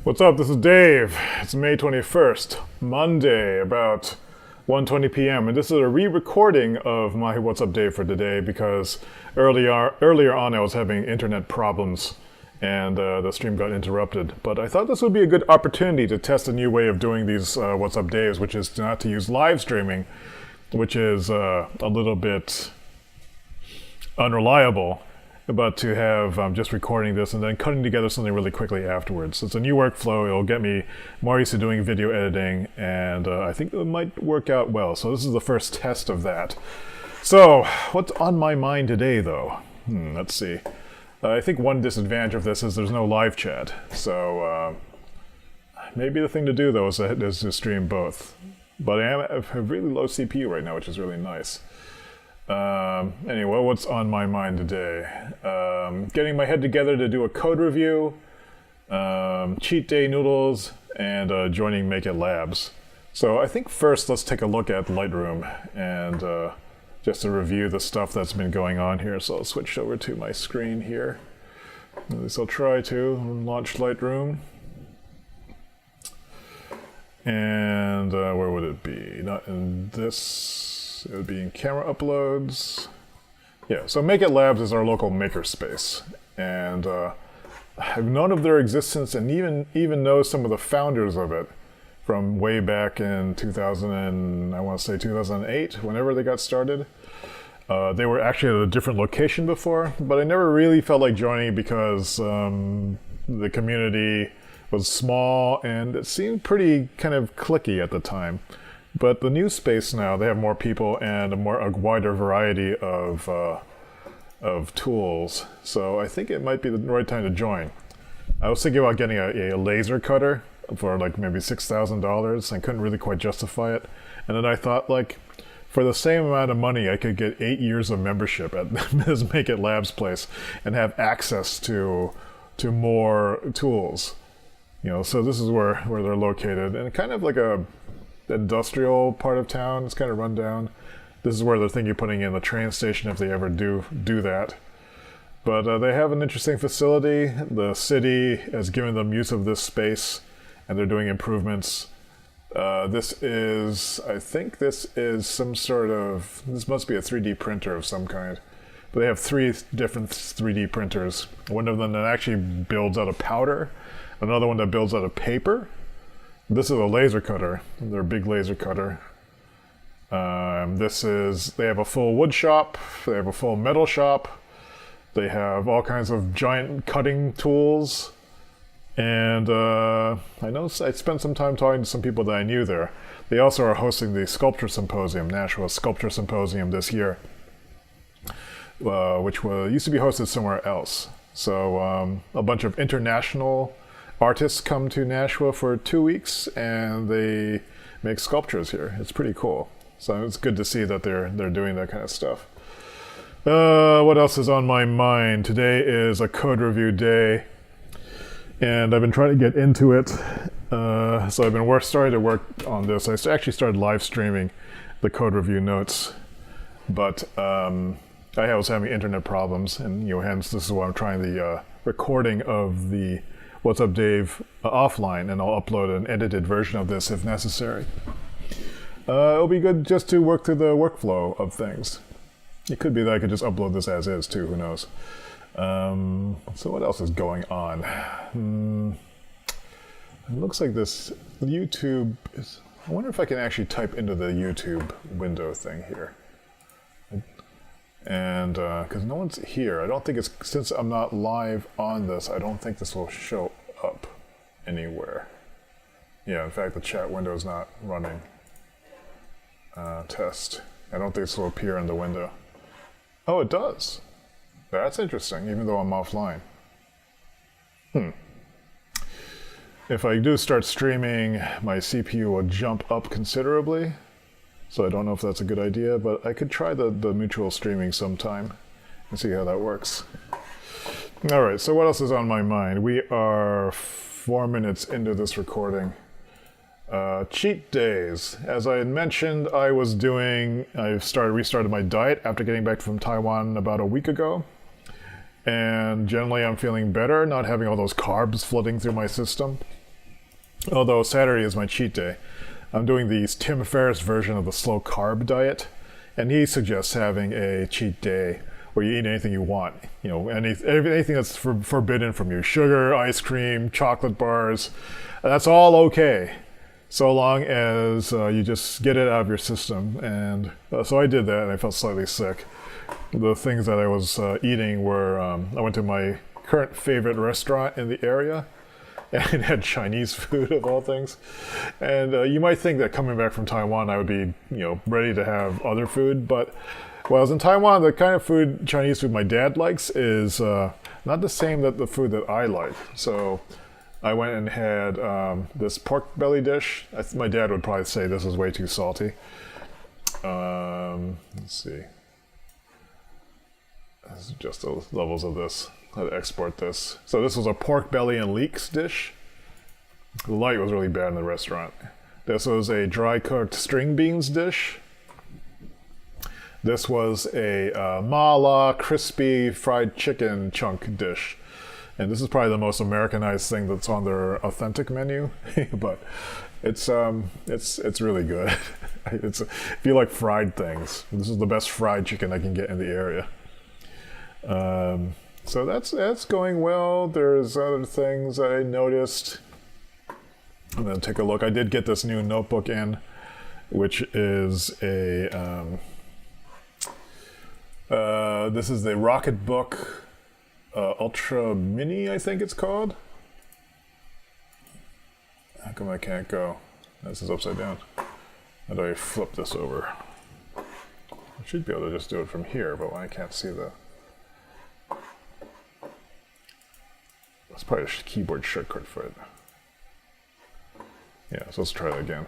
What's up? This is Dave. It's May 21st, Monday, about 1:20 p.m. And this is a re-recording of my What's Up Dave for today because earlier on I was having internet problems and the stream got interrupted. But I thought this would be a good opportunity to test a new way of doing these What's Up Daves, which is not to use live streaming, which is a little bit unreliable, but to have just recording this and then cutting together something really quickly afterwards. It's a new workflow. It'll get me more used to doing video editing, and I think it might work out well. So this is the first test of that. So what's on my mind today, though? Let's see. I think one disadvantage of this is there's no live chat. So maybe the thing to do, though, is to stream both. But I have a really low CPU right now, which is really nice. Anyway, what's on my mind today? Getting my head together to do a code review, cheat day noodles, and joining Make It Labs. So I think first let's take a look at Lightroom and just to review the stuff that's been going on here. So I'll switch over to my screen here. At least I'll try to launch Lightroom. And where would it be? Not in this. It would be in camera uploads. Yeah, so Make It Labs is our local makerspace. And I've known of their existence and even know some of the founders of it from way back in 2008, whenever they got started. They were actually at a different location before, but I never really felt like joining because the community was small and it seemed pretty kind of cliquey at the time. But the new space now, they have more people and a wider variety of tools. So I think it might be the right time to join. I was thinking about getting a laser cutter for like maybe $6,000. I couldn't really quite justify it. And then I thought, like, for the same amount of money, I could get 8 years of membership at this Make It Labs place and have access to more tools. You know, so this is where they're located, and kind of like a industrial part of town. It's kind of run down. This is where they're thinking of putting in the train station if they ever do that. But they have an interesting facility. The city has given them use of this space, and they're doing improvements. I think this is some sort of, this must be a 3D printer of some kind. But they have 3 different 3D printers. One of them that actually builds out of powder, another one that builds out of paper. This is a laser cutter, their big laser cutter. They have a full wood shop, they have a full metal shop, they have all kinds of giant cutting tools, and I spent some time talking to some people that I knew there. They also are hosting the Sculpture Symposium, Nashua Sculpture Symposium this year, which used to be hosted somewhere else. So a bunch of international artists come to Nashua for 2 weeks and they make sculptures here. It's pretty cool. So it's good to see that they're doing that kind of stuff. What else is on my mind? Today is a code review day and I've been trying to get into it. So I've been starting to work on this. I actually started live streaming the code review notes, but I was having internet problems, and hence this is why I'm trying the recording of the What's Up Dave offline, and I'll upload an edited version of this if necessary. It'll be good just to work through the workflow of things. It could be that I could just upload this as is too, who knows. So what else is going on? It looks like this YouTube is, I wonder if I can actually type into the YouTube window thing here. And because no one's here, I don't think it's, since I'm not live on this, I don't think this will show up anywhere. Yeah, in fact, the chat window is not running. Test. I don't think this will appear in the window. Oh, it does. That's interesting, even though I'm offline. If I do start streaming, my CPU will jump up considerably. So I don't know if that's a good idea, but I could try the mutual streaming sometime and see how that works. All right, so what else is on my mind? We are 4 minutes into this recording. Cheat days. As I had mentioned, I restarted my diet after getting back from Taiwan about a week ago. And generally I'm feeling better, not having all those carbs flooding through my system. although Saturday is my cheat day. I'm doing the Tim Ferriss version of the slow carb diet, and he suggests having a cheat day where you eat anything you want. You know, anything that's forbidden from you. Sugar, ice cream, chocolate bars. That's all okay, so long as you just get it out of your system. And so I did that, and I felt slightly sick. The things that I was eating were, I went to my current favorite restaurant in the area, and it had Chinese food of all things. And you might think that coming back from Taiwan, I would be, ready to have other food. But while I was in Taiwan, the kind of food, Chinese food my dad likes is not the same that the food that I like. So I went and had this pork belly dish. My dad would probably say this is way too salty. Let's see. This is just the levels of this. How to export this. So this was a pork belly and leeks dish. The light was really bad in the restaurant. This was a dry cooked string beans dish. This was a mala crispy fried chicken chunk dish. And this is probably the most Americanized thing that's on their authentic menu, but it's really good. If you like fried things, this is the best fried chicken I can get in the area. So that's going well. There's other things I noticed. I'm gonna take a look. I did get this new notebook in, which is a this is the Rocketbook Ultra Mini, I think it's called. How come I can't go? This is upside down. How do I flip this over? I should be able to just do it from here, but I can't see the... That's probably a keyboard shortcut for it. Yeah, so let's try that again.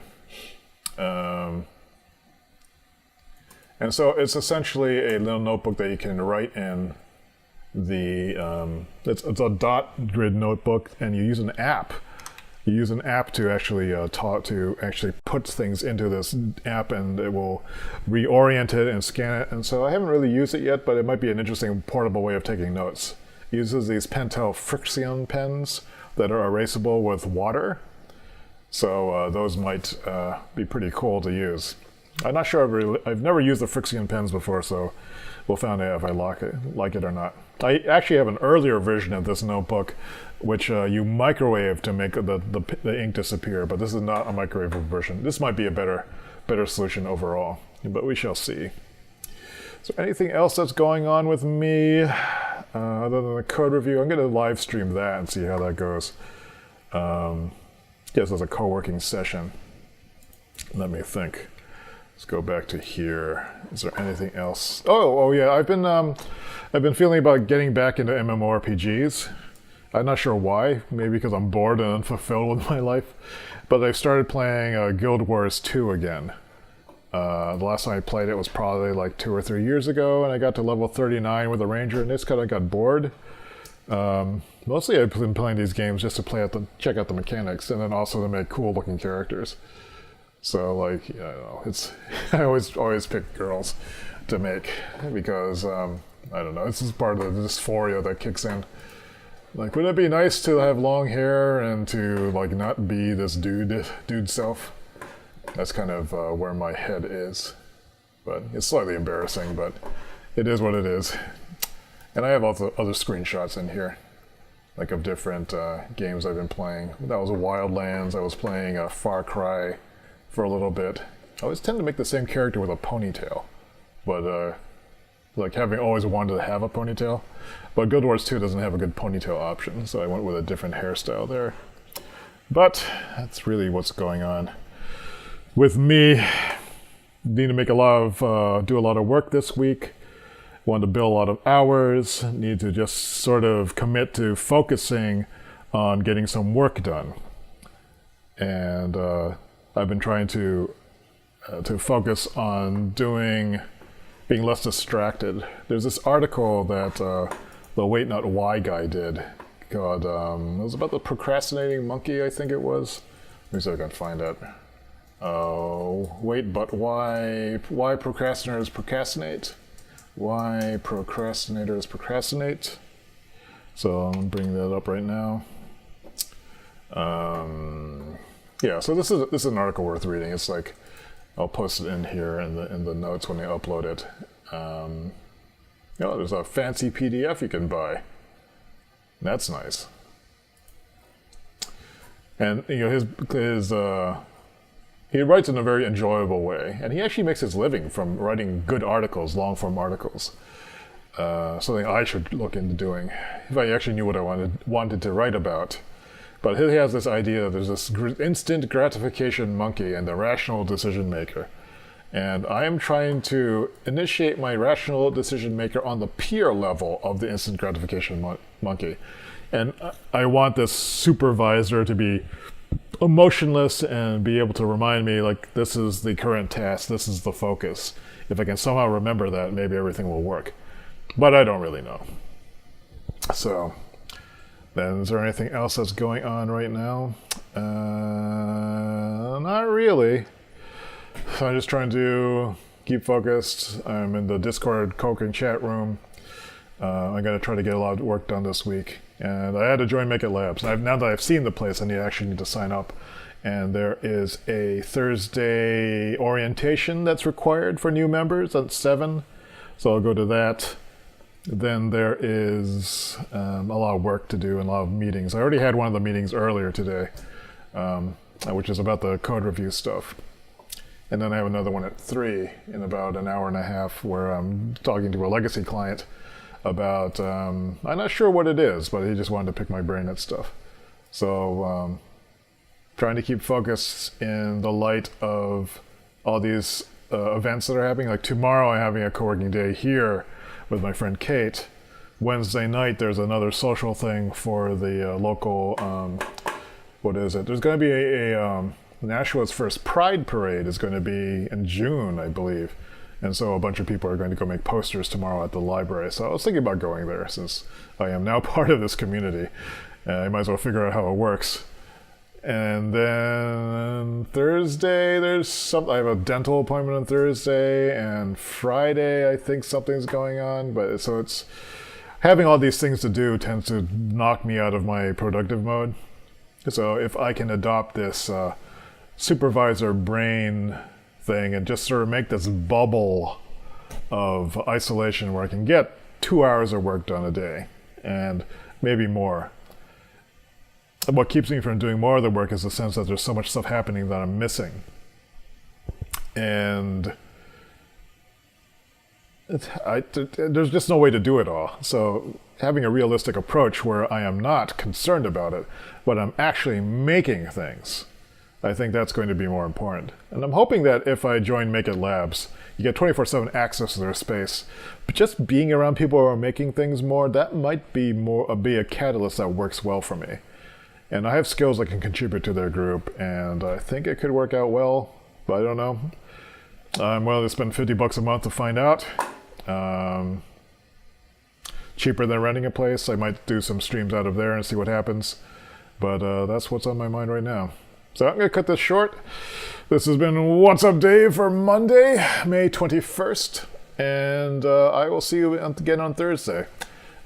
And so it's essentially a little notebook that you can write in. It's a dot grid notebook, and you use an app. You use an app to actually put things into this app, and it will reorient it and scan it. And so I haven't really used it yet, but it might be an interesting portable way of taking notes. It uses these Pentel Friction pens that are erasable with water. So those might be pretty cool to use. I'm not sure I've never used the Friction pens before, so we'll find out if I like it or not. I actually have an earlier version of this notebook, which you microwave to make the ink disappear, but this is not a microwave version. This might be a better solution overall, but we shall see. So anything else that's going on with me other than the code review? I'm going to live stream that and see how that goes. Yes, as a co-working session. Let me think. Let's go back to here. Is there anything else? Oh yeah. I've been feeling about getting back into MMORPGs. I'm not sure why. Maybe because I'm bored and unfulfilled with my life. But I've started playing Guild Wars 2 again. The last time I played it was probably like 2 or 3 years ago, and I got to level 39 with a ranger, and just kind of got bored. Mostly I've been playing these games just to check out the mechanics, and then also to make cool looking characters. So like, I don't know, I always pick girls to make because I don't know, this is part of the dysphoria that kicks in. Like, wouldn't it be nice to have long hair and to like not be this dude self? That's kind of where my head is. But it's slightly embarrassing, but it is what it is. And I have also other screenshots in here, like of different games I've been playing. That was Wildlands. I was playing Far Cry for a little bit. I always tend to make the same character with a ponytail, but like having always wanted to have a ponytail. But Guild Wars 2 doesn't have a good ponytail option, so I went with a different hairstyle there. But that's really what's going on with me. Need to make do a lot of work this week. Want to bill a lot of hours. Need to just sort of commit to focusing on getting some work done. And I've been trying to focus on being less distracted. There's this article that the Wait Not Why guy did called, it was about the procrastinating monkey, I think it was. Let me see if I can find it. Wait, but why procrastinators procrastinate? Why procrastinators procrastinate? So I'm going to bring that up right now. Yeah, so this is an article worth reading. It's like, I'll post it in here in the notes when I upload it. There's a fancy PDF you can buy. That's nice. And he writes in a very enjoyable way, and he actually makes his living from writing good articles, long-form articles. Something I should look into doing if I actually knew what I wanted to write about. But he has this idea, there's this instant gratification monkey and the rational decision maker. And I am trying to initiate my rational decision maker on the peer level of the instant gratification monkey. And I want this supervisor to be emotionless and be able to remind me, like, this is the current task, this is the focus. If I can somehow remember that, maybe everything will work. But I don't really know. So, then is there anything else that's going on right now? Not really. So I'm just trying to keep focused. I'm in the Discord co-working chat room. I'm going to try to get a lot of work done this week. And I had to join Make It Labs. Now that I've seen the place, I actually need to sign up. And there is a Thursday orientation that's required for new members at 7. So I'll go to that. Then there is a lot of work to do and a lot of meetings. I already had one of the meetings earlier today, which is about the code review stuff. And then I have another one at 3 in about an hour and a half where I'm talking to a legacy client about, I'm not sure what it is, but he just wanted to pick my brain at stuff. So trying to keep focus in the light of all these events that are happening. Like tomorrow I'm having a co-working day here with my friend Kate. Wednesday night there's another social thing for the local, what is it? There's going to be a Nashua's first Pride Parade is going to be in June, I believe. And so a bunch of people are going to go make posters tomorrow at the library. So I was thinking about going there since I am now part of this community. I might as well figure out how it works. And then Thursday, I have a dental appointment on Thursday, and Friday I think something's going on. But so it's having all these things to do tends to knock me out of my productive mode. So if I can adopt this supervisor brain thing and just sort of make this bubble of isolation where I can get 2 hours of work done a day and maybe more. What keeps me from doing more of the work is the sense that there's so much stuff happening that I'm missing. And there's just no way to do it all. So having a realistic approach where I am not concerned about it, but I'm actually making things, I think that's going to be more important. And I'm hoping that if I join Make It Labs, you get 24/7 access to their space. But just being around people who are making things more, that might be a catalyst that works well for me. And I have skills that can contribute to their group, and I think it could work out well, but I don't know. I'm willing to spend $50 a month to find out. Cheaper than renting a place. I might do some streams out of there and see what happens. But that's what's on my mind right now. So I'm going to cut this short. This has been What's Up Dave for Monday, May 21st. And I will see you again on Thursday.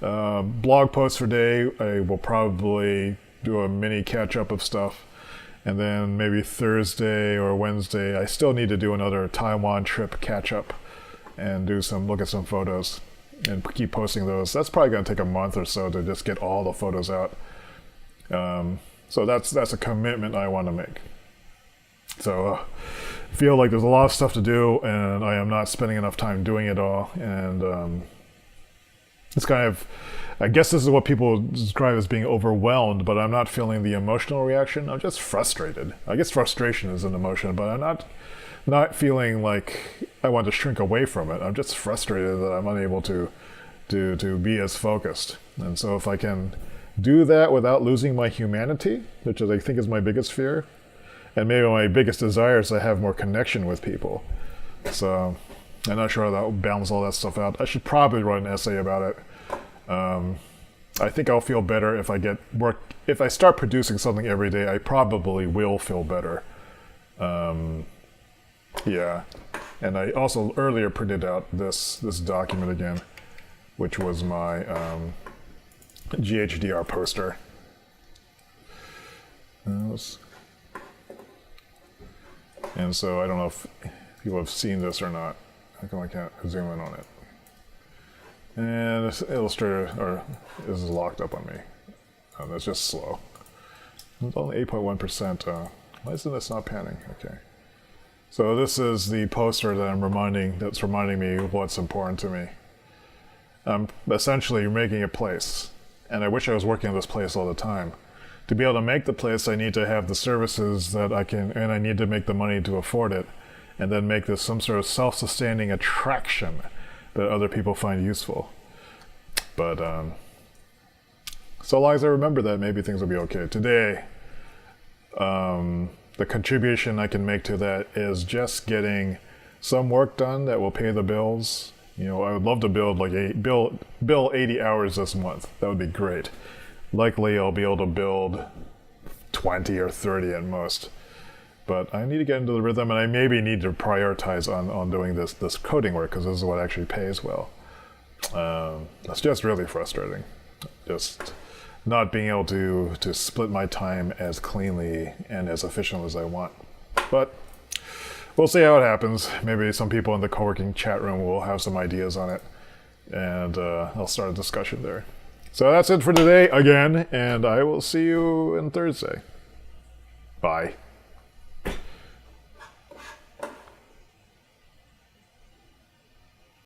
Blog post for day. I will probably do a mini catch-up of stuff. And then maybe Thursday or Wednesday, I still need to do another Taiwan trip catch-up and look at some photos and keep posting those. That's probably going to take a month or so to just get all the photos out. So that's a commitment I want to make. So I feel like there's a lot of stuff to do, and I am not spending enough time doing it all. And it's kind of, I guess this is what people describe as being overwhelmed, but I'm not feeling the emotional reaction. I'm just frustrated. I guess frustration is an emotion, but I'm not feeling like I want to shrink away from it. I'm just frustrated that I'm unable to be as focused. And so if I can do that without losing my humanity, which I think is my biggest fear, and maybe my biggest desire is to have more connection with people. So I'm not sure how that will balance all that stuff out. I should probably write an essay about it. I think I'll feel better if if I start producing something every day. I probably will feel better. Yeah. And I also earlier printed out this document again, which was my GHDR poster. And so I don't know if people have seen this or not. How come I can't zoom in on it? And this Illustrator, or this is locked up on me. That's just slow. It's only 8.1%. Why isn't this not panning? Okay. So this is the poster that that's reminding me of what's important to me. I'm essentially making a place, and I wish I was working on this place all the time. To be able to make the place, I need to have the services that I can, and I need to make the money to afford it, and then make this some sort of self-sustaining attraction that other people find useful. But so long as I remember that, maybe things will be okay. Today, the contribution I can make to that is just getting some work done that will pay the bills. You know, I would love to build like bill 80 hours this month. That would be great. Likely I'll be able to build 20 or 30 at most. But I need to get into the rhythm, and I maybe need to prioritize on doing this coding work, because this is what actually pays well. That's just really frustrating. Just not being able to split my time as cleanly and as efficient as I want. But we'll see how it happens. Maybe some people in the co-working chat room will have some ideas on it, and I'll start a discussion there. So that's it for today again, and I will see you on Thursday. Bye.